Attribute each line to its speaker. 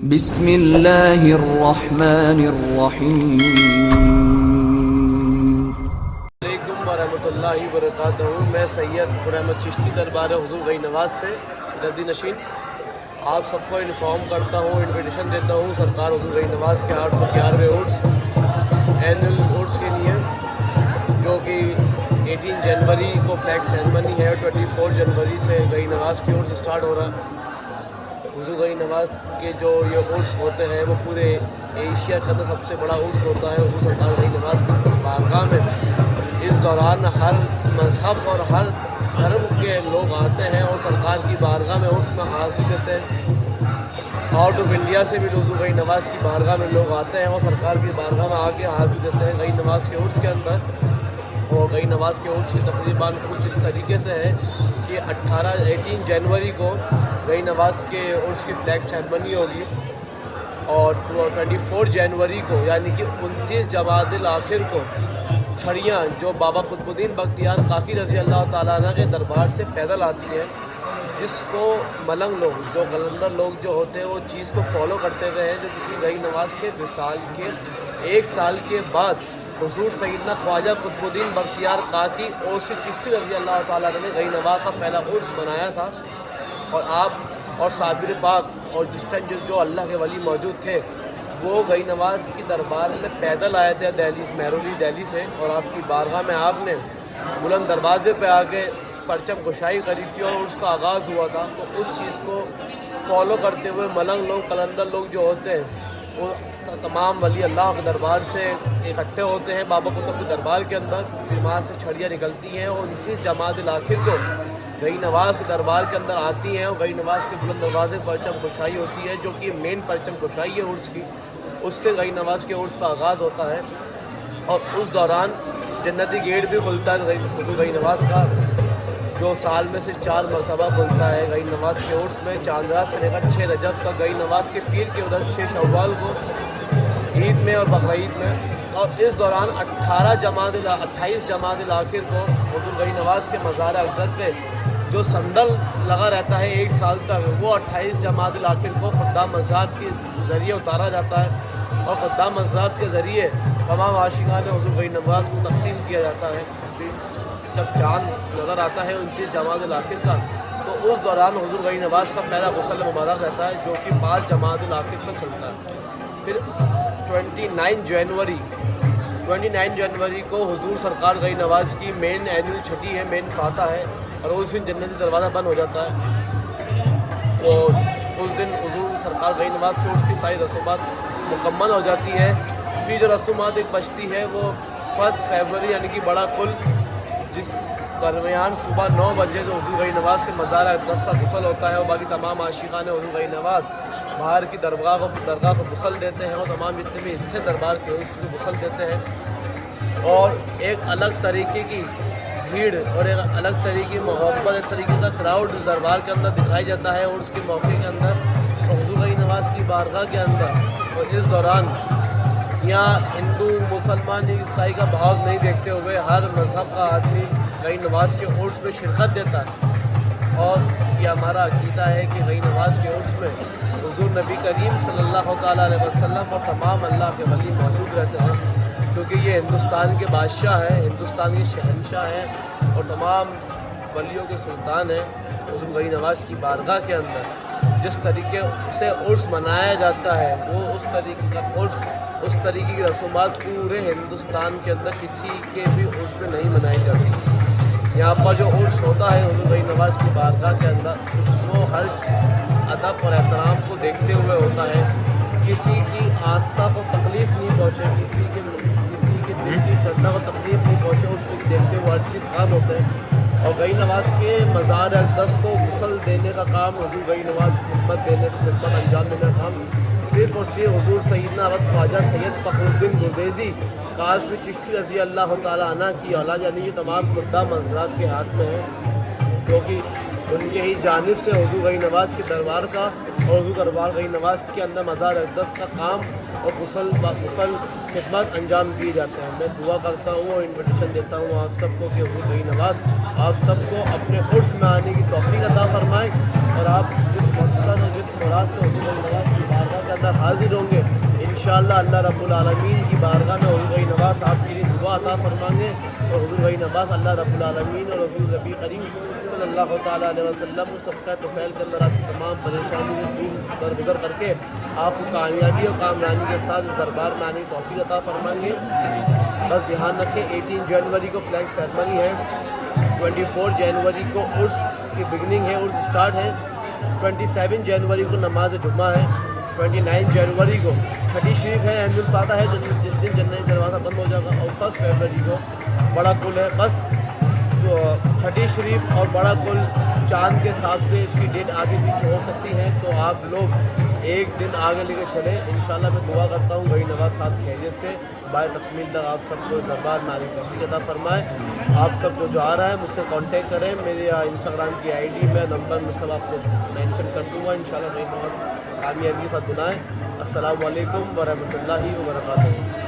Speaker 1: بسم اللہ الرحمن الرحیم۔
Speaker 2: علیکم ورحمۃ اللہ وبرکاتہ۔ میں سید خرمت چشتی دربار حضور غنی نواز سے گدی نشین آپ سب کو انفارم کرتا ہوں، انویٹیشن دیتا ہوں سرکار حضور غنی نواز کے 811ویں عرس اینول عرس کے لیے، جو کہ 18 جنوری کو فلیگ سیرمنی ہے اور 24 جنوری سے غنی نواز کی عرس اسٹارٹ ہو رہا ہے۔ حضور غنی نواز کے جو یہ عرس ہوتے ہیں وہ پورے ایشیا کا سب سے بڑا عرس ہوتا ہے حضور سرکار غنی نواز کی بارگاہ میں۔ اس دوران ہر مذہب اور ہر دھرم کے لوگ آتے ہیں اور سرکار کی بارگاہ میں عرس میں حاضری دیتے ہیں۔ آؤٹ آف انڈیا سے بھی حضور غنی نواز کی بارگاہ میں لوگ آتے ہیں اور سرکار کی بارگاہ میں آ کے حاضری دیتے ہیں غنی نواز کے عرس کے اندر۔ اور غنی نواز کے عرس کی تقریباً کچھ اس طریقے سے ہے کہ 18 جنوری کو غنی نواز کے عرس کی فلیگ سیرمنی ہوگی، اور 24 جنوری کو یعنی کہ 29 جمادی الاخر کو چھڑیاں جو بابا قطب الدین بختیار کاکی رضی اللہ تعالیٰ عنہ کے دربار سے پیدل آتی ہیں، جس کو ملنگ لوگ جو قلندر لوگ جو ہوتے ہیں وہ چیز کو فالو کرتے ہوئے ہیں، جو کہ غنی نواز کے وصال کے 1 سال کے بعد حضور سیدنا خواجہ قطب الدین بختیار کاکی اور چشتی رضی اللہ تعالیٰ عنہ نے غنی نواز کا پہلا عرس منایا تھا۔ اور آپ اور صابر پاک اور جس ٹائم جو اللہ کے ولی موجود تھے وہ غنی نواز کی دربار میں پیدل آئے تھے دہلی مہرولی دہلی سے، اور آپ کی بارگاہ میں آپ نے بلند دروازے پہ آ کے پرچم کشائی کری تھی اور اس کا آغاز ہوا تھا۔ تو اس چیز کو فالو کرتے ہوئے ملنگ لوگ قلندر لوگ جو ہوتے ہیں وہ تمام ولی اللہ کے دربار سے اکٹھے ہوتے ہیں بابا قطب کے دربار کے اندر، پھر وہاں سے چھڑیاں نکلتی ہیں اور 29 جمادی الاخر کو غنی نواز کے دربار کے اندر آتی ہیں اور غنی نواز کے بلند دروازے پرچم کشائی ہوتی ہے، جو کہ مین پرچم کشائی ہے عرس کی۔ اس سے غنی نواز کے عرس کا آغاز ہوتا ہے، اور اس دوران جنتی گیٹ بھی کھلتا ہے حضور غنی نواز کا، جو سال میں سے 4 مرتبہ کھلتا ہے غنی نواز کے عرس میں، چاند رات سے لے کر 6 رجب تک غنی نواز کے پیر کے ادھر 6 شوال کو عید میں اور بقرعید میں۔ اور اس دوران 28 جمادی الاخر کو حضور غنی نواز کے مزار اقدس میں جو صندل لگا رہتا ہے 1 سال تک، وہ 28 جمادی الاخر کو خدام حضرات کے ذریعے اتارا جاتا ہے، اور خدام حضرات کے ذریعے تمام عاشقان حضور غنی نواز کو تقسیم کیا جاتا ہے۔ جب چاند نظر آتا ہے 29 جمادی الاخر کا، تو اس دوران حضور غنی نواز کا پہلا غسل مبارک رہتا ہے، جو کہ 5 جمادی الاخر تک چلتا ہے۔ پھر 29 جنوری کو حضور سرکار غنی نواز کی مین اینول چھٹی ہے، مین فاتح ہے، اور اس دن جنتی دروازہ بند ہو جاتا ہے، اور اس دن حضور سرکار غنی نواز کے اس کی ساری رسومات مکمل ہو جاتی ہے۔ پھر جو رسومات ایک بچتی ہے وہ 1 فروری یعنی کہ بڑا کل، جس درمیان صبح 9 بجے جو حضور غنی نواز کے مزار اقدس کا غسل ہوتا ہے، اور باقی تمام عاشقان حضور غنی نواز باہر کی درگاہ کو غسل دیتے ہیں، اور تمام جتنے بھی حصے دربار کے اس کو غسل دیتے ہیں، اور ایک الگ طریقے کی بھیڑ اور ایک الگ طریقے کی محبت، ایک طریقے کا کراؤڈ اس دربار کے اندر دکھائی جاتا ہے، اور اس کے موقع کے اندر اور حضور غنی نواز کی بارگاہ کے اندر۔ اور اس دوران یہاں ہندو مسلمان عیسائی کا بھاؤ نہیں دیکھتے ہوئے ہر مذہب کا آدمی غنی نواز کے عرس میں شرکت دیتا ہے، اور یہ ہمارا عقیدہ ہے کہ غنی نواز کے عرس میں حضور نبی کریم صلی اللہ تعالیٰ علیہ وسلم اور تمام اللہ کے ولی موجود رہتے ہیں، کیونکہ یہ ہندوستان کے بادشاہ ہیں، ہندوستان کے شہنشاہ ہیں، اور تمام ولیوں کے سلطان ہیں۔ حضور غنی نواز کی بارگاہ کے اندر جس طریقے سے عرس منایا جاتا ہے، وہ اس طریقے کا عرس، اس طریقے کی رسومات پورے ہندوستان کے اندر کسی کے بھی عرس میں نہیں منائی جاتی۔ یہاں پر جو عرس ہوتا ہے حضور غنی نواز کی بارگاہ کے اندر، اس کو ہر ادب اور احترام کو دیکھتے ہوئے ہوتا ہے، کسی کی آستھا کو تکلیف نہیں پہنچے، کسی کے دل کی شردھا کو تکلیف نہیں پہنچے، اس کو دیکھتے ہوئے ہر چیز کام ہوتا ہے۔ اور غنی نواز کے مزار اقدس کو غسل دینے کا کام، حضور غنی نواز کی خدمت انجام دینے کا کام صرف اور صرف حضور سیدنا حضرت خواجہ سید فخر الدین گردیزی قاسمی چشتی رضی اللہ تعالیٰ عنہ کی اولاد یعنی یہ تمام خدام حضرات کے ہاتھ میں ہے، کیونکہ ان کے ہی جانب سے حضور غنی نواز کے دربار کا اور حضور دربار غنی نواز کے اندر مزار اقدس کا کام اور غسل خدمت انجام دیے جاتے ہیں۔ میں دعا کرتا ہوں اور انویٹیشن دیتا ہوں آپ سب کو کہ حضور غنی نواز آپ سب کو اپنے عرس میں آنے کی توفیق عطا فرمائیں، اور آپ جس مقصد اور جس مراد سے حضور غنی نواز کی بارگاہ کا اندر حاضر ہوں گے انشاءاللہ اللہ رب العالمین کی بارگاہ میں حضور غنی نواز صاحب کے لیے دعا عطا فرمائیں گے اور حضور غنی نواز اللہ رب العالمین اور رسول نبی کریم صلی اللہ تعالیٰ علیہ وسلم سب کا توفیل کر اللہ رب تمام پریشانی سے دور درگزر کر کے آپ کو کامیابی اور کامرانی کے ساتھ اس دربار میں آنے کی توفیق عطا فرمائیں گے. بس دھیان رکھیں 18 جنوری کو فلیگ سیرمنی ہے, 24 جنوری کو عرس کی بگننگ ہے, عرس سٹارٹ ہے, 27 جنوری کو نماز جمعہ ہے, 29 جنوری کو چھٹی شریف ہے, عید الفاتح ہے جس دن جنت دروازہ بند ہو جائے گا, اور 1 فروری کو بڑا کل ہے. بس جو چھٹی شریف اور بڑا کل چاند کے حساب سے اس کی ڈیٹ آگے پیچھے ہو سکتی ہے, تو آپ لوگ ایک دن آگے لے کے چلیں. انشاءاللہ میں دعا کرتا ہوں غنی نواز صاحب خیریت سے بعد تکمیل تک آپ سب کو دربار میں آنے کی توفیق عطا فرمائے. آپ سب جو آ رہا ہے مجھ سے کانٹیکٹ کریں, میرے انسٹاگرام کی آئی ڈی میں نمبر میں سب آپ کو مینشن کر دوں گا. انشاءاللہ غنی نواز کامیابی کا بنائیں. السلام علیکم ورحمۃ اللہ وبرکاتہ.